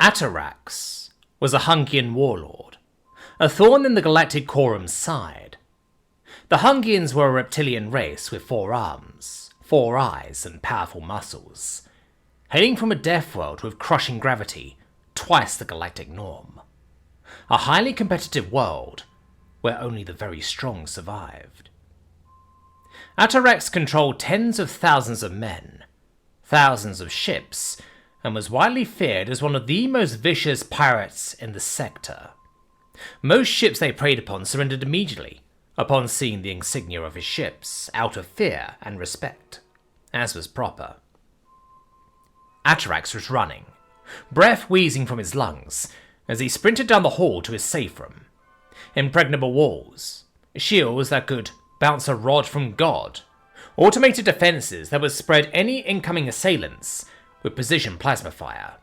Atarax was a Hungian warlord, a thorn in the galactic quorum's side. The Hungians were a reptilian race with 4 arms, 4 eyes, and powerful muscles, hailing from a death world with crushing gravity, twice the galactic norm. A highly competitive world where only the very strong survived. Atarax controlled tens of thousands of men, thousands of ships, and was widely feared as one of the most vicious pirates in the sector. Most ships they preyed upon surrendered immediately upon seeing the insignia of his ships, out of fear and respect, as was proper. Atarax was running, breath wheezing from his lungs, as he sprinted down the hall to his safe room. Impregnable walls, shields that could bounce a rod from God, automated defences that would spread any incoming assailants with precision plasma fire,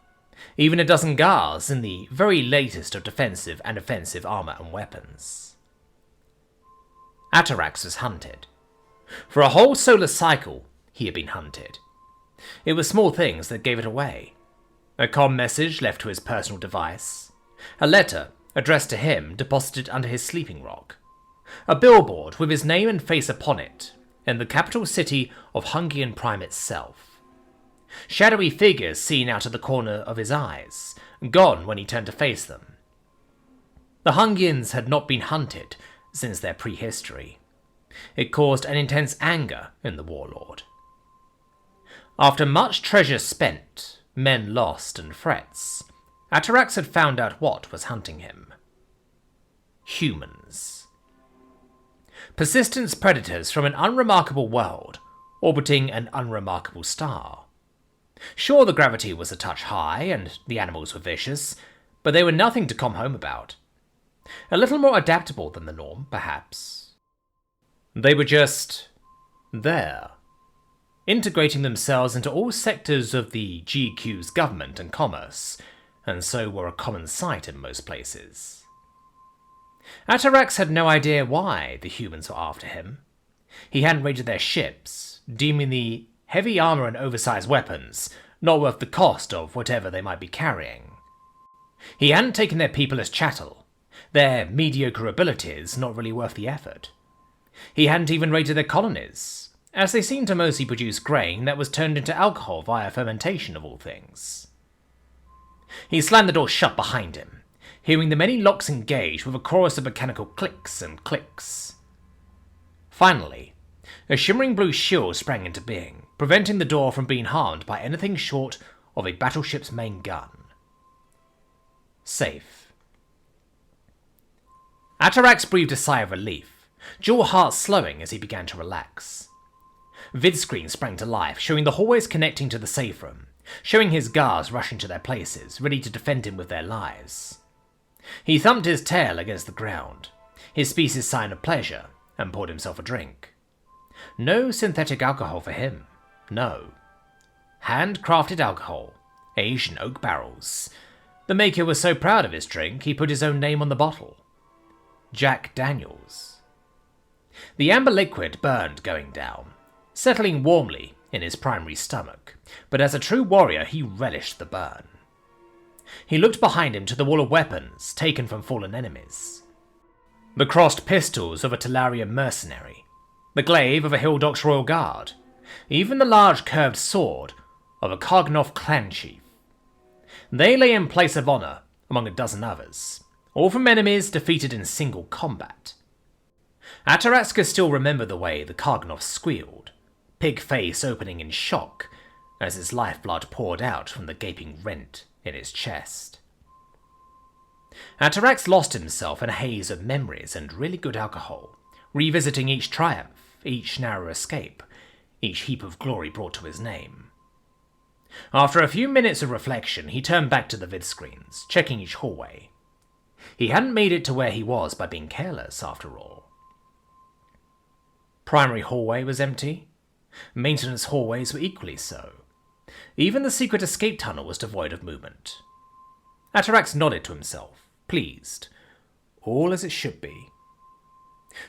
even a dozen guards in the very latest of defensive and offensive armour and weapons. Atarax was hunted. For a whole solar cycle, he had been hunted. It was small things that gave it away. A comm message left to his personal device, a letter addressed to him deposited under his sleeping rock, a billboard with his name and face upon it in the capital city of Hungian Prime itself. Shadowy figures seen out of the corner of his eyes, gone when he turned to face them. The Hungians had not been hunted since their prehistory. It caused an intense anger in the warlord. After much treasure spent, men lost, and threats, Atarax had found out what was hunting him. Humans. Persistent predators from an unremarkable world, orbiting an unremarkable star. Sure, the gravity was a touch high, and the animals were vicious, but they were nothing to come home about. A little more adaptable than the norm, perhaps. They were just there, integrating themselves into all sectors of the GQ's government and commerce, and so were a common sight in most places. Atarax had no idea why the humans were after him. He hadn't raided their ships, deeming the heavy armour and oversized weapons not worth the cost of whatever they might be carrying. He hadn't taken their people as chattel, their mediocre abilities not really worth the effort. He hadn't even raided their colonies, as they seemed to mostly produce grain that was turned into alcohol via fermentation of all things. He slammed the door shut behind him, hearing the many locks engage with a chorus of mechanical clicks and clicks. Finally, a shimmering blue shield sprang into being, preventing the door from being harmed by anything short of a battleship's main gun. Safe. Atarax breathed a sigh of relief, dual heart slowing as he began to relax. Vidscreen sprang to life, showing the hallways connecting to the safe room, showing his guards rushing to their places, ready to defend him with their lives. He thumped his tail against the ground, his species sign of pleasure, and poured himself a drink. No synthetic alcohol for him, no. Handcrafted alcohol, aged in oak barrels. The maker was so proud of his drink, he put his own name on the bottle. Jack Daniels. The amber liquid burned going down, settling warmly in his primary stomach, but as a true warrior he relished the burn. He looked behind him to the wall of weapons taken from fallen enemies. The crossed pistols of a Talarian mercenary, the glaive of a Hildok's royal guard, even the large curved sword of a Kargnov clan chief. They lay in place of honour among a dozen others, all from enemies defeated in single combat. Atarax could still remember the way the Kargnov squealed, pig face opening in shock as his lifeblood poured out from the gaping rent in his chest. Atarax lost himself in a haze of memories and really good alcohol, revisiting each triumph, each narrow escape, each heap of glory brought to his name. After a few minutes of reflection, he turned back to the vidscreens, checking each hallway. He hadn't made it to where he was by being careless, after all. Primary hallway was empty. Maintenance hallways were equally so. Even the secret escape tunnel was devoid of movement. Atarax nodded to himself, pleased. All as it should be.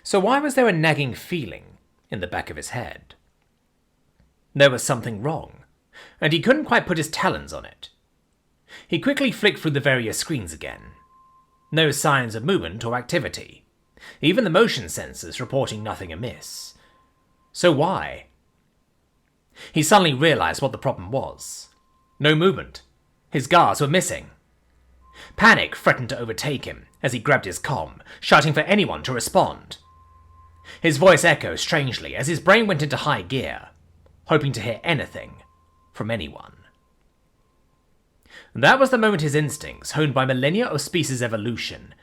So why was there a nagging feeling in the back of his head? There was something wrong, and he couldn't quite put his talons on it. He quickly flicked through the various screens again. No signs of movement or activity. Even the motion sensors reporting nothing amiss. So why? He suddenly realized what the problem was. No movement. His guards were missing. Panic threatened to overtake him as he grabbed his comm, shouting for anyone to respond. His voice echoed strangely as his brain went into high gear, hoping to hear anything from anyone. That was the moment his instincts, honed by millennia of species evolution,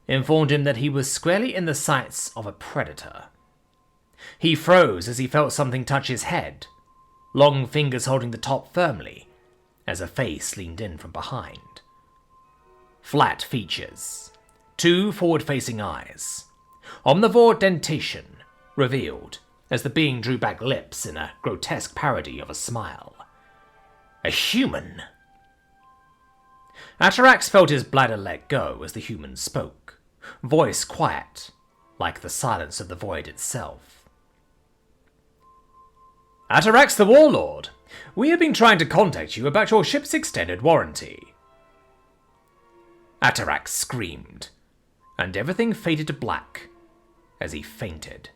informed him that he was squarely in the sights of a predator. He froze as he felt something touch his head, long fingers holding the top firmly, as a face leaned in from behind. Flat features, two forward-facing eyes, omnivore dentition revealed as the being drew back lips in a grotesque parody of a smile. A human! Atarax felt his bladder let go as the human spoke, voice quiet, like the silence of the void itself. Atarax the Warlord, we have been trying to contact you about your ship's extended warranty. Atarax screamed, and everything faded to black as he fainted.